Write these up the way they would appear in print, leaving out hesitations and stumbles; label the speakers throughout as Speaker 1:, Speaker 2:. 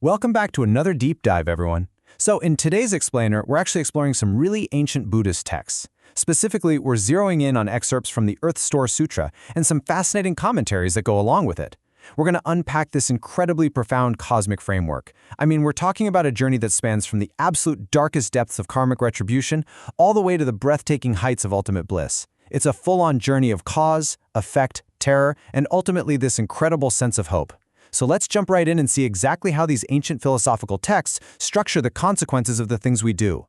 Speaker 1: Welcome back to another deep dive, everyone. So in today's explainer, we're actually exploring some really ancient Buddhist texts. Specifically, we're zeroing in on excerpts from the Earth Store Sutra and some fascinating commentaries that go along with it. We're going to unpack this incredibly profound cosmic framework. I mean, we're talking about a journey that spans from the absolute darkest depths of karmic retribution all the way to the breathtaking heights of ultimate bliss. It's a full-on journey of cause, effect, terror, and ultimately this incredible sense of hope. So let's jump right in and see exactly how these ancient philosophical texts structure the consequences of the things we do.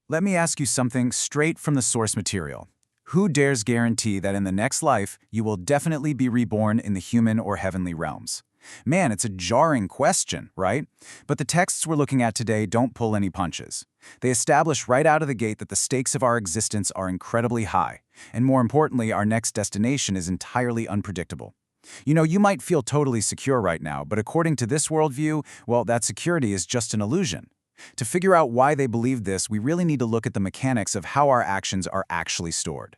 Speaker 2: Let me ask you something straight from the source material. Who dares guarantee that in the next life, you will definitely be reborn in the human or heavenly realms? Man, it's a jarring question, right? But the texts we're looking at today don't pull any punches. They establish right out of the gate that the stakes of our existence are incredibly high, and more importantly, our next destination is entirely unpredictable. You might feel totally secure right now, but according to this worldview, well, that security is just an illusion. To figure out why they believe this, we really need to look at the mechanics of how our actions are actually stored.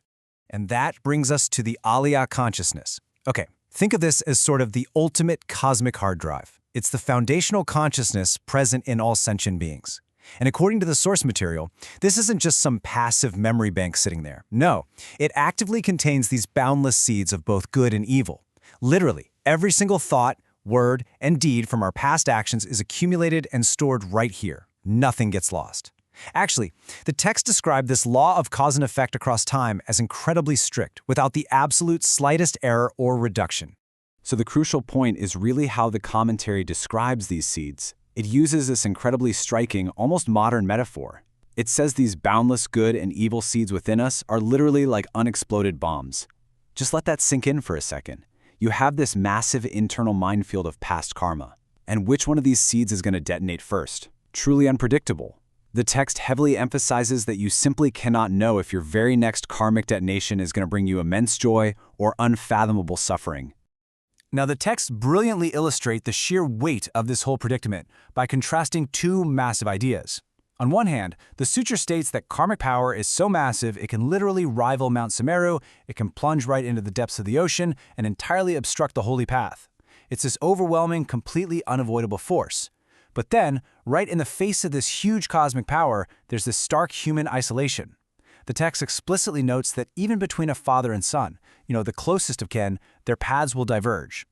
Speaker 1: And that brings us to the Alaya consciousness. Okay, think of this as sort of the ultimate cosmic hard drive. It's the foundational consciousness present in all sentient beings. And according to the source material, this isn't just some passive memory bank sitting there. No, it actively contains these boundless seeds of both good and evil. Literally, every single thought, word, and deed from our past actions is accumulated and stored right here. Nothing gets lost. Actually, the text describe this law of cause and effect across time as incredibly strict, without the absolute slightest error or reduction. So the crucial point is really how the commentary describes these seeds. It uses this incredibly striking, almost modern metaphor. It says these boundless good and evil seeds within us are literally like unexploded bombs. Just let that sink in for a second. You have this massive internal minefield of past karma. And which one of these seeds is going to detonate first? Truly unpredictable. The text heavily emphasizes that you simply cannot know if your very next karmic detonation is going to bring you immense joy or unfathomable suffering. Now, the texts brilliantly illustrate the sheer weight of this whole predicament by contrasting two massive ideas. On one hand, the sutra states that karmic power is so massive it can literally rival Mount Sumeru, it can plunge right into the depths of the ocean, and entirely obstruct the holy path. It's this overwhelming, completely unavoidable force. But then, right in the face of this huge cosmic power, there's this stark human isolation. The text explicitly notes that even between a father and son, the closest of kin, their paths will diverge.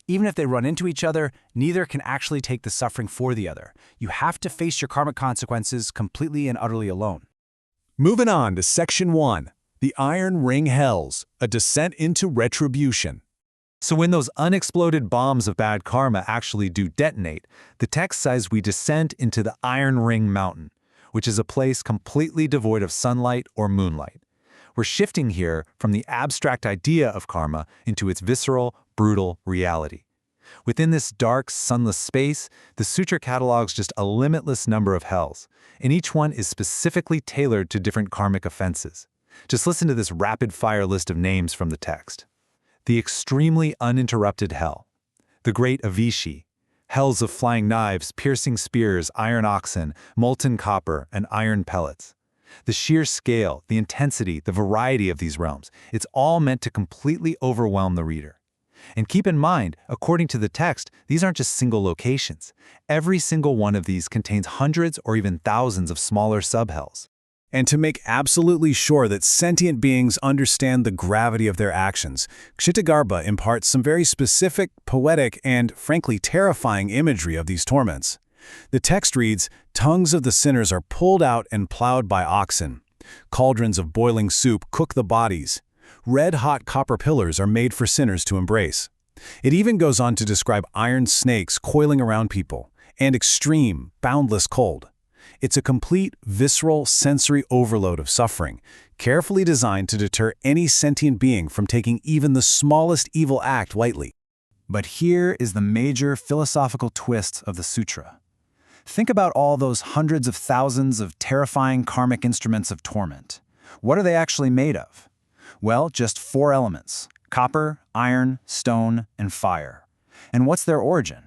Speaker 1: Even if they run into each other, neither can actually take the suffering for the other. You have to face your karmic consequences completely and utterly alone.
Speaker 3: Moving on to Section 1, the Iron Ring Hells, a descent into retribution. So when those unexploded bombs of bad karma actually do detonate, the text says we descend into the Iron Ring Mountain, which is a place completely devoid of sunlight or moonlight. We're shifting here from the abstract idea of karma into its visceral, brutal reality. Within this dark, sunless space, the sutra catalogs just a limitless number of hells, and each one is specifically tailored to different karmic offenses. Just listen to this rapid-fire list of names from the text. The extremely uninterrupted hell, the great Avishi, hells of flying knives, piercing spears, iron oxen, molten copper, and iron pellets. The sheer scale, the intensity, the variety of these realms, it's all meant to completely overwhelm the reader. And keep in mind, according to the text, these aren't just single locations. Every single one of these contains hundreds or even thousands of smaller subhells.
Speaker 4: And to make absolutely sure that sentient beings understand the gravity of their actions, Kshitigarbha imparts some very specific, poetic, and frankly terrifying imagery of these torments. The text reads, "Tongues of the sinners are pulled out and plowed by oxen. Cauldrons of boiling soup cook the bodies. Red-hot copper pillars are made for sinners to embrace." It even goes on to describe iron snakes coiling around people, and extreme, boundless cold. It's a complete, visceral, sensory overload of suffering, carefully designed to deter any sentient being from taking even the smallest evil act lightly.
Speaker 2: But here is the major philosophical twist of the sutra. Think about all those hundreds of thousands of terrifying karmic instruments of torment. What are they actually made of? Well, just 4 elements: copper, iron, stone, and fire. And what's their origin?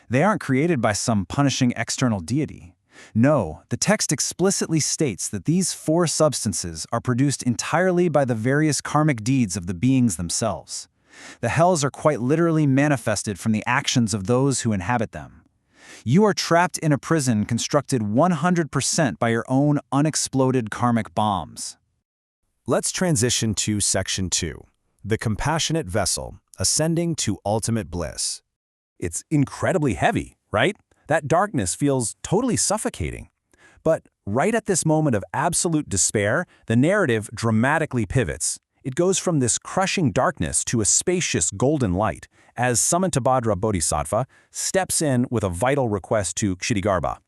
Speaker 2: They aren't created by some punishing external deity. No, the text explicitly states that these 4 substances are produced entirely by the various karmic deeds of the beings themselves. The hells are quite literally manifested from the actions of those who inhabit them. You are trapped in a prison constructed 100% by your own unexploded karmic bombs.
Speaker 4: Let's transition to Section 2, the compassionate vessel, ascending to ultimate bliss. It's incredibly heavy, right? That darkness feels totally suffocating. But right at this moment of absolute despair, the narrative dramatically pivots. It goes from this crushing darkness to a spacious golden light, as Samantabhadra Bodhisattva steps in with a vital request to Kshitigarbha.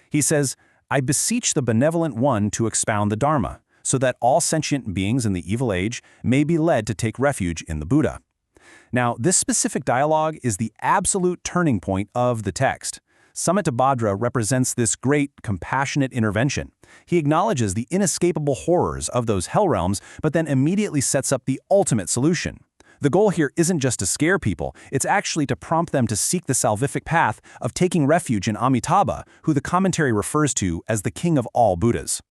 Speaker 4: He says, "I beseech the benevolent one to expound the Dharma, so that all sentient beings in the evil age may be led to take refuge in the Buddha." Now, this specific dialogue is the absolute turning point of the text. Samantabhadra represents this great, compassionate intervention. He acknowledges the inescapable horrors of those hell realms, but then immediately sets up the ultimate solution. The goal here isn't just to scare people, it's actually to prompt them to seek the salvific path of taking refuge in Amitabha, who the commentary refers to as the king of all Buddhas.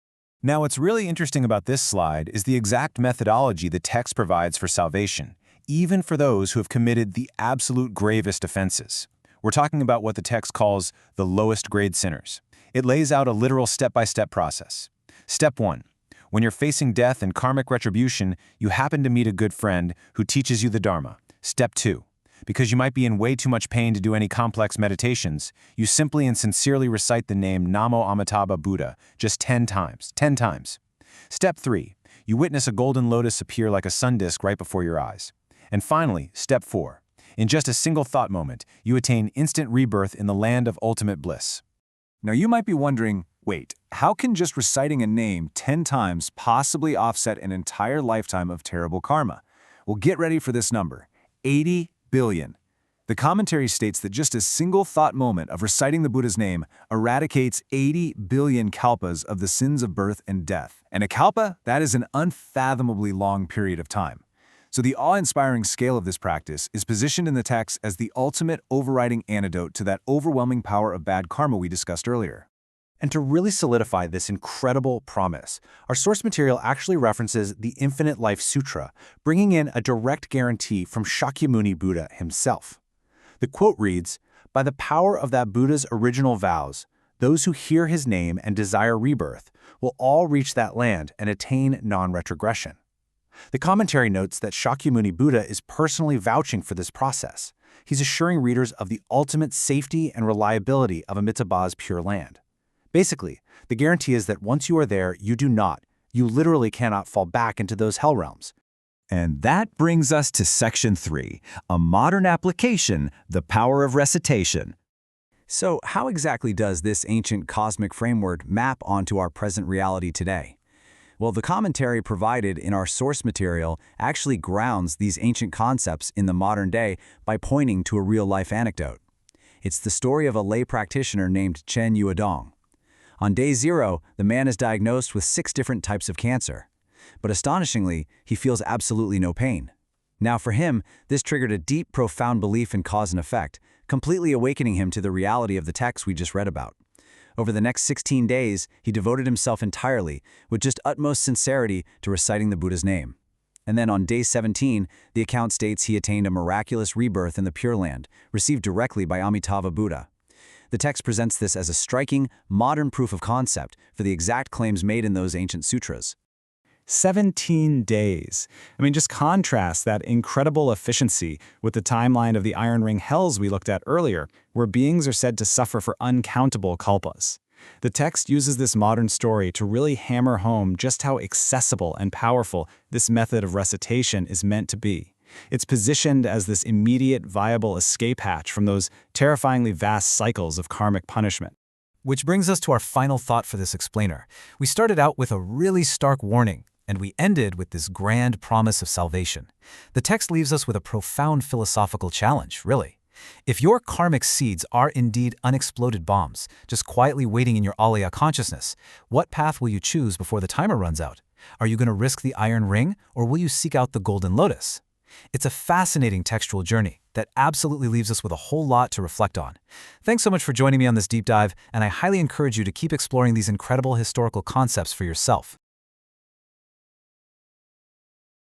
Speaker 2: Now, what's really interesting about this slide is the exact methodology the text provides for salvation, even for those who have committed the absolute gravest offenses. We're talking about what the text calls the lowest grade sinners. It lays out a literal step-by-step process. Step 1. When you're facing death and karmic retribution, you happen to meet a good friend who teaches you the Dharma. Step 2. Because you might be in way too much pain to do any complex meditations, you simply and sincerely recite the name Namo Amitabha Buddha just 10 times. 10 times. Step 3. You witness a golden lotus appear like a sun disk right before your eyes. And finally, Step 4. In just a single thought moment, you attain instant rebirth in the land of ultimate bliss.
Speaker 4: Now you might be wondering, wait, how can just reciting a name 10 times possibly offset an entire lifetime of terrible karma? Well, get ready for this number, 80 billion. The commentary states that just a single thought moment of reciting the Buddha's name eradicates 80 billion kalpas of the sins of birth and death. And a kalpa, that is an unfathomably long period of time. So the awe-inspiring scale of this practice is positioned in the text as the ultimate overriding antidote to that overwhelming power of bad karma we discussed earlier.
Speaker 1: And to really solidify this incredible promise, our source material actually references the Infinite Life Sutra, bringing in a direct guarantee from Shakyamuni Buddha himself. The quote reads, "By the power of that Buddha's original vows, those who hear his name and desire rebirth will all reach that land and attain non-retrogression." The commentary notes that Shakyamuni Buddha is personally vouching for this process. He's assuring readers of the ultimate safety and reliability of Amitabha's Pure Land. Basically, the guarantee is that once you are there, you literally cannot fall back into those hell realms.
Speaker 3: And that brings us to Section 3, a modern application, the power of recitation.
Speaker 1: So how exactly does this ancient cosmic framework map onto our present reality today? Well, the commentary provided in our source material actually grounds these ancient concepts in the modern day by pointing to a real-life anecdote. It's the story of a lay practitioner named Chen Yuedong. On day 0, the man is diagnosed with 6 different types of cancer. But astonishingly, he feels absolutely no pain. Now for him, this triggered a deep, profound belief in cause and effect, completely awakening him to the reality of the text we just read about. Over the next 16 days, he devoted himself entirely, with just utmost sincerity, to reciting the Buddha's name. And then on day 17, the account states he attained a miraculous rebirth in the Pure Land, received directly by Amitabha Buddha. The text presents this as a striking, modern proof of concept for the exact claims made in those ancient sutras.
Speaker 5: 17 days. Just contrast that incredible efficiency with the timeline of the Iron Ring Hells we looked at earlier, where beings are said to suffer for uncountable kalpas. The text uses this modern story to really hammer home just how accessible and powerful this method of recitation is meant to be. It's positioned as this immediate, viable escape hatch from those terrifyingly vast cycles of karmic punishment.
Speaker 1: Which brings us to our final thought for this explainer. We started out with a really stark warning, and we ended with this grand promise of salvation. The text leaves us with a profound philosophical challenge, really. If your karmic seeds are indeed unexploded bombs, just quietly waiting in your alaya consciousness, what path will you choose before the timer runs out? Are you going to risk the iron ring, or will you seek out the golden lotus? It's a fascinating textual journey that absolutely leaves us with a whole lot to reflect on. Thanks so much for joining me on this deep dive, and I highly encourage you to keep exploring these incredible historical concepts for yourself.